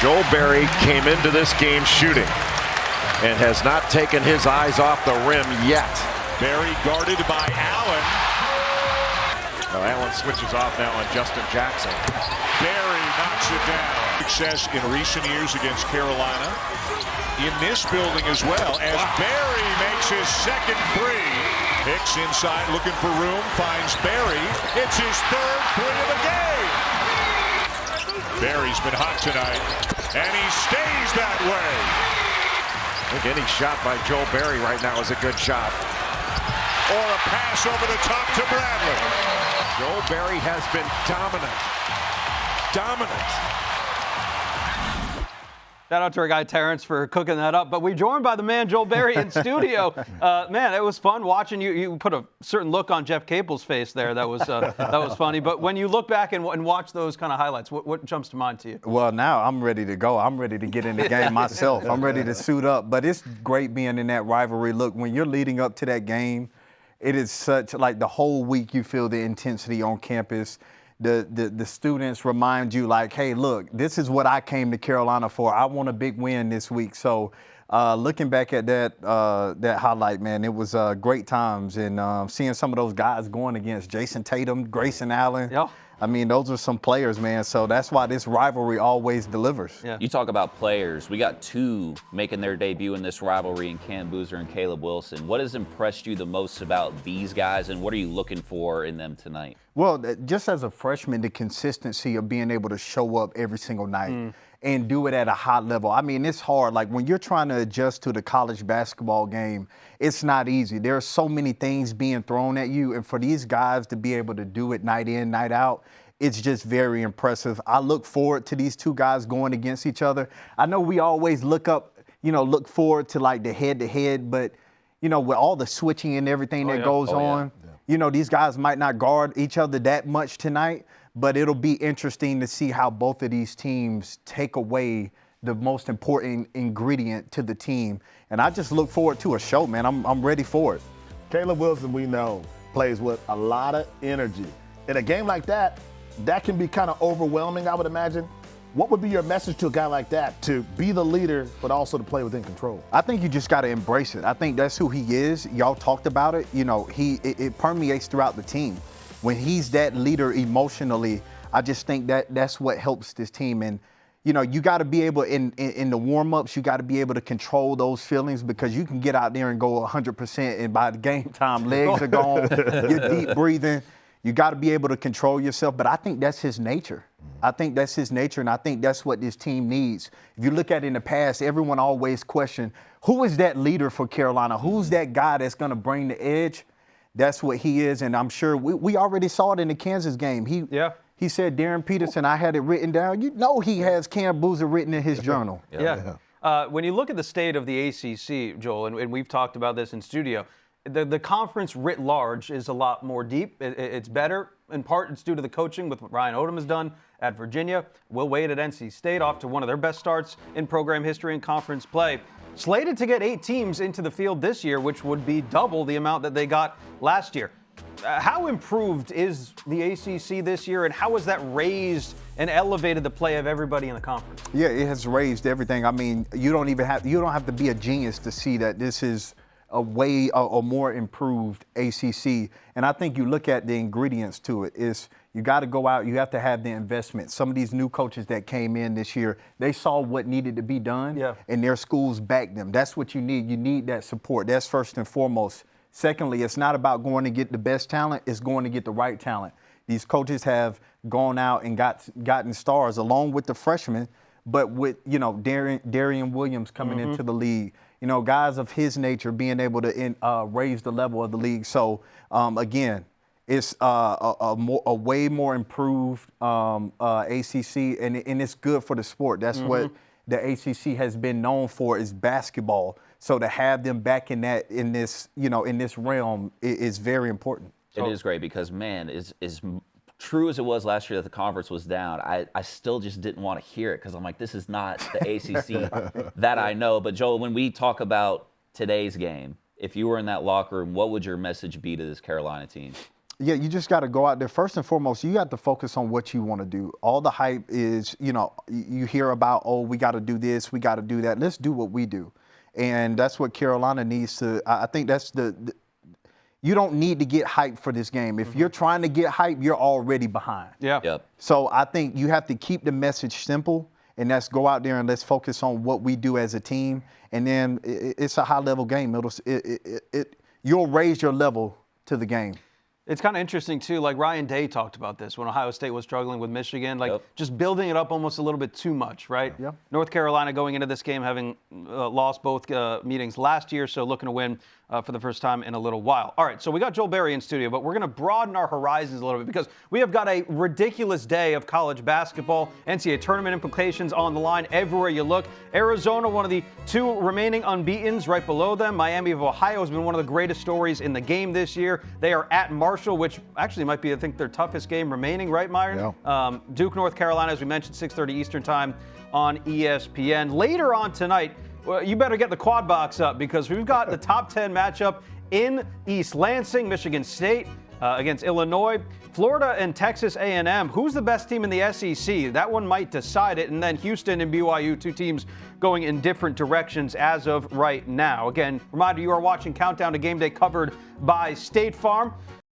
Joel Berry came into this game shooting and has not taken his eyes off the rim yet. Berry guarded by Allen. Well, Allen switches off now on Justin Jackson. Berry knocks it down. Success in recent years against Carolina. In this building as well, as Berry makes his second three. Hicks inside looking for room, finds Berry. It's his third three of the game. Berry's been hot tonight, and he stays that way. I think any shot by Joel Berry right now is a good shot. Or a pass over the top to Bradley. Joel Berry has been dominant. Shout out to our guy Terrence for cooking that up. But we're joined by the man Joel Berry in studio. Man, it was fun watching you. You put a certain look on Jeff Capel's face there. That was funny. But when you look back and watch those kind of highlights, what jumps to mind to you? Well, now I'm ready to go. I'm ready to get in the game myself. I'm ready to suit up. But it's great being in that rivalry. Look, when you're leading up to that game, it is such, like, the whole week you feel the intensity on campus. The students remind you, like, hey, look, this is what I came to Carolina for. I want a big win this week. So looking back at that highlight, man, it was great times. And seeing some of those guys going against Jason Tatum, Grayson Allen. Yeah. I mean, those are some players, man. So that's why this rivalry always delivers. Yeah. You talk about players. We got two making their debut in this rivalry in Cam Boozer and Caleb Wilson. What has impressed you the most about these guys, and what are you looking for in them tonight? Well, just as a freshman, the consistency of being able to show up every single night and do it at a high level. I mean, it's hard. Like, when you're trying to adjust to the college basketball game, it's not easy. There are so many things being thrown at you, and for these guys to be able to do it night in, night out, it's just very impressive. I look forward to these two guys going against each other. I know we always look forward to, like, the head-to-head, but, with all the switching and everything that goes on, these guys might not guard each other that much tonight, but it'll be interesting to see how both of these teams take away the most important ingredient to the team. And I just look forward to a show, man. I'm ready for it. Caleb Wilson, we know, plays with a lot of energy. In a game like that can be kind of overwhelming, I would imagine. What would be your message to a guy like that, to be the leader, but also to play within control? I think you just got to embrace it. I think that's who he is. Y'all talked about it. It permeates throughout the team. When he's that leader emotionally, I just think that's what helps this team. And, you got to be able, in the warm-ups, you got to be able to control those feelings, because you can get out there and go 100%, and by the game time, legs are gone, you're deep breathing. You got to be able to control yourself, but I think that's his nature. I think that's his nature, and I think that's what this team needs. If you look at it in the past, everyone always questioned, who is that leader for Carolina? Who's that guy that's going to bring the edge? That's what he is, and I'm sure we already saw it in the Kansas game. He said, Darren Peterson, I had it written down. He has Cam Boozer written in his journal. When you look at the state of the ACC, Joel, and we've talked about this in studio, the conference writ large is a lot more deep. It's better. In part, it's due to the coaching with what Ryan Odom has done at Virginia. Will Wade at NC State, off to one of their best starts in program history and conference play. Slated to get 8 teams into the field this year, which would be double the amount that they got last year. How improved is the ACC this year, and how has that raised and elevated the play of everybody in the conference? Yeah, it has raised everything. I mean, you don't have to be a genius to see that this is a more improved ACC. And I think you look at the ingredients to it. You got to go out. You have to have the investment. Some of these new coaches that came in this year, they saw what needed to be done, and their schools backed them. That's what you need. You need that support. That's first and foremost. Secondly, it's not about going to get the best talent. It's going to get the right talent. These coaches have gone out and gotten stars along with the freshmen, but with, Darian Williams coming into the league, guys of his nature being able to raise the level of the league. So, again, it's a way more improved ACC, and it's good for the sport. That's what the ACC has been known for, is basketball. So to have them back in this realm is very important. It is great because, man, as true as it was last year that the conference was down, I still just didn't want to hear it, because I'm like, this is not the ACC that I know. But, Joel, when we talk about today's game, if you were in that locker room, what would your message be to this Carolina team? Yeah, you just got to go out there. First and foremost, you got to focus on what you want to do. All the hype is, you hear about, oh, we got to do this, we got to do that. Let's do what we do. And that's what Carolina needs to. I think that's you don't need to get hype for this game. If you're trying to get hype, you're already behind. Yeah. Yep. So I think you have to keep the message simple, and that's go out there and let's focus on what we do as a team. And then it's a high-level game. You'll raise your level to the game. It's kind of interesting, too. Like Ryan Day talked about this when Ohio State was struggling with Michigan, just building it up almost a little bit too much, right? Yep. North Carolina going into this game having lost both meetings last year, so looking to win for the first time in a little while. All right, so we got Joel Berry in studio, but we're going to broaden our horizons a little bit because we have got a ridiculous day of college basketball, NCAA tournament implications on the line everywhere you look. Arizona, one of the 2 remaining unbeatens right below them. Miami of Ohio has been one of the greatest stories in the game this year. They are at Marshall, which actually might be, I think, their toughest game remaining, right, Myron? Yeah. Duke, North Carolina, as we mentioned, 6:30 Eastern time on ESPN. Later on tonight, you better get the quad box up because we've got the top 10 matchup in East Lansing, Michigan State against Illinois, Florida and Texas A&M. Who's the best team in the SEC? That one might decide it. And then Houston and BYU, 2 teams going in different directions as of right now. Again, reminder, you are watching Countdown to Game Day covered by State Farm.